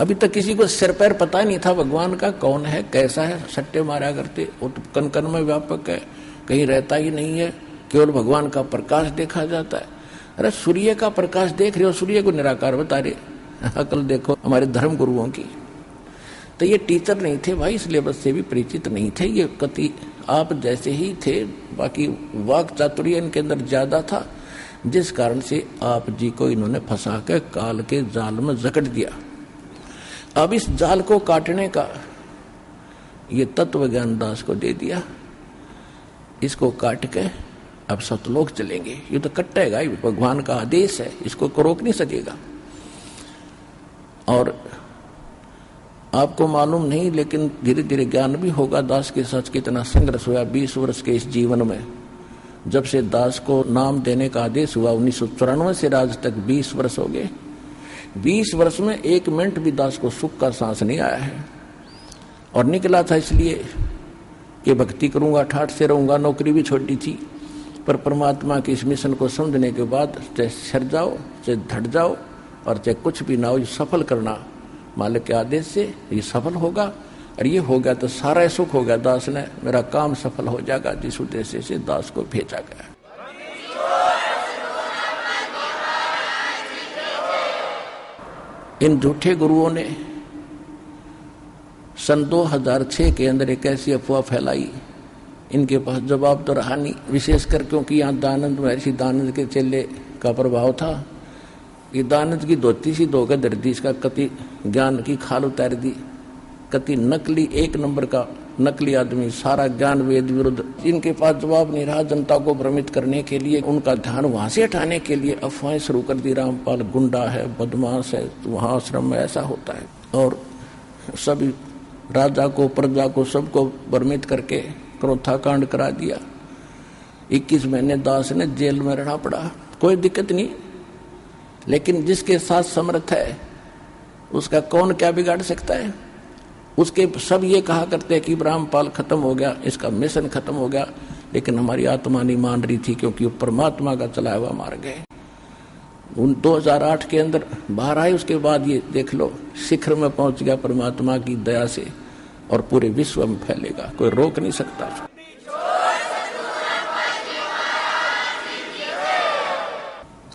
अभी तक किसी को सिर पैर पता नहीं था भगवान का कौन है, कैसा है। सट्टे मारा करते, वो तो कण कण में व्यापक है, कहीं रहता ही नहीं है, केवल भगवान का प्रकाश देखा जाता है। अरे सूर्य का प्रकाश देख रहे हो, सूर्य को निराकार बता रहे। अकल देखो हमारे धर्म गुरुओं की। तो ये टीचर नहीं थे भाई, सिलेबस से भी परिचित नहीं थे, ये कति आप जैसे ही थे। बाकी वाक चातुर्य इनके अंदर ज्यादा था, जिस कारण से आप जी को इन्होंने फंसा के काल के जाल में जकड़ दिया। अब इस जाल को काटने का ये तत्व ज्ञान दास को दे दिया। इसको काट के अब सतलोक चलेंगे। ये तो कटेगा ही, भगवान का आदेश है, इसको रोक नहीं सकेगा। और आपको मालूम नहीं, लेकिन धीरे धीरे ज्ञान भी होगा दास के साथ कितना संघर्ष हुआ 20 वर्ष के इस जीवन में। जब से दास को नाम देने का आदेश हुआ 1994 से आज तक 20 वर्ष हो गए। 20 वर्ष में 1 मिनट भी दास को सुख का सांस नहीं आया है। और निकला था इसलिए कि भक्ति करूंगा, ठाठ से रहूंगा, नौकरी भी छोटी थी, पर परमात्मा के इस मिशन को समझने के बाद चाहे सर जाओ, चाहे धड़ जाओ, और चाहे कुछ भी ना हो, सफल करना मालिक के आदेश से ये सफल होगा। और ये हो गया तो सारा सुख हो गया। दास ने मेरा काम सफल हो जाएगा, जिस उद्देश्य से दास को भेजा गया। इन झूठे गुरुओं ने सन 2006 के अंदर एक ऐसी अफवाह फैलाई, इनके पास जवाब तो रहा नहीं, विशेषकर क्योंकि यहाँ दानंद महर्षि दानंद के चेले का प्रभाव था। ये दानंद की धोती सी धोकर धर दी, इसका कति ज्ञान की खाल उतार दी। कति नकली, 1 नंबर का नकली आदमी, सारा ज्ञान वेद विरुद्ध। इनके पास जवाब नहीं रहा। जनता को भ्रमित करने के लिए, उनका ध्यान वहां से हटाने के लिए अफवाहें शुरू कर दी। रामपाल गुंडा है, बदमाश है, वहां आश्रम में ऐसा होता है। और सभी राजा को, प्रजा को, सबको भ्रमित करके क्रोथा कांड करा दिया। 21 महीने दास ने जेल में रहना पड़ा। कोई दिक्कत नहीं, लेकिन जिसके साथ समर्थ है उसका कौन क्या बिगाड़ सकता है। उसके सब ये कहा करते हैं कि रामपाल खत्म हो गया, इसका मिशन खत्म हो गया, लेकिन हमारी आत्मा नहीं मान रही थी, क्योंकि वो परमात्मा का चलाया हुआ मार्ग है। 2008 के अंदर बाहर आए, उसके बाद ये देख लो शिखर में पहुंच गया परमात्मा की दया से, और पूरे विश्व में फैलेगा, कोई रोक नहीं सकता।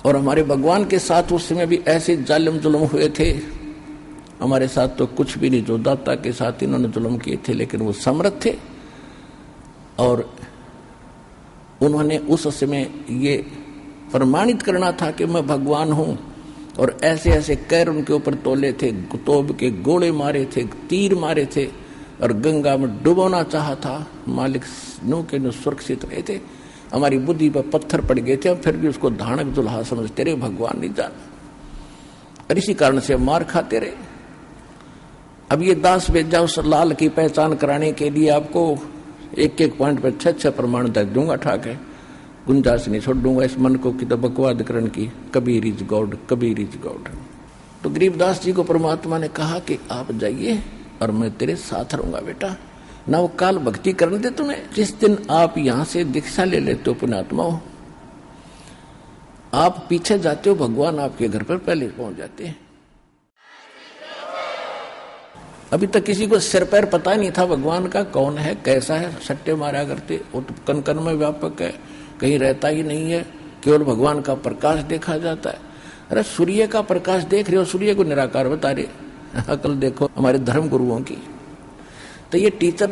और हमारे भगवान के साथ उस समय भी ऐसे जालिम जुल्म हुए थे। हमारे साथ तो कुछ भी नहीं, जो दाता के साथ इन्होंने जुल्म किए थे, लेकिन वो समर्थ थे। और उन्होंने उस समय ये प्रमाणित करना था कि मैं भगवान हूं, और ऐसे ऐसे कैर उनके ऊपर तोले थे, तोब के गोले मारे थे, तीर मारे थे, और गंगा में डुबोना चाहा था। मालिक नूह के सुरक्षित रहे थे, हमारी बुद्धि पर पत्थर पड़ गए थे, फिर भी उसको धानक दुल्हा समझते रहे, भगवान नहीं जाना, और इसी कारण से मार खाते रहे। अब ये दास भेजा उस लाल की पहचान कराने के लिए आपको एक पॉइंट पर 6 प्रमाण दे दूंगा, ठाक है, गुंजाइश नहीं छोड़ दूंगा इस मन को कि तो बकवादकरण की। Kabir is God, Kabir is God. तो गरीबदास जी को परमात्मा ने कहा कि आप जाइए और मैं तेरे साथ रहूंगा बेटा, ना वो काल भक्ति करने दे तुम्हें। जिस दिन आप यहां से दीक्षा ले लेते हो पुण्यात्मा हो, आप पीछे जाते हो, भगवान आपके घर पर पहले पहुंच जाते हैं। अभी तक किसी को सिर पैर पता नहीं था भगवान का कौन है, कैसा है। सट्टे मारा करते, वो तो कण कण में व्यापक है, कहीं रहता ही नहीं है, केवल भगवान का प्रकाश देखा जाता है। अरे सूर्य का प्रकाश देख रहे हो, सूर्य को निराकार बता रहे। अकल देखो हमारे धर्म गुरुओं की। तो ये टीचर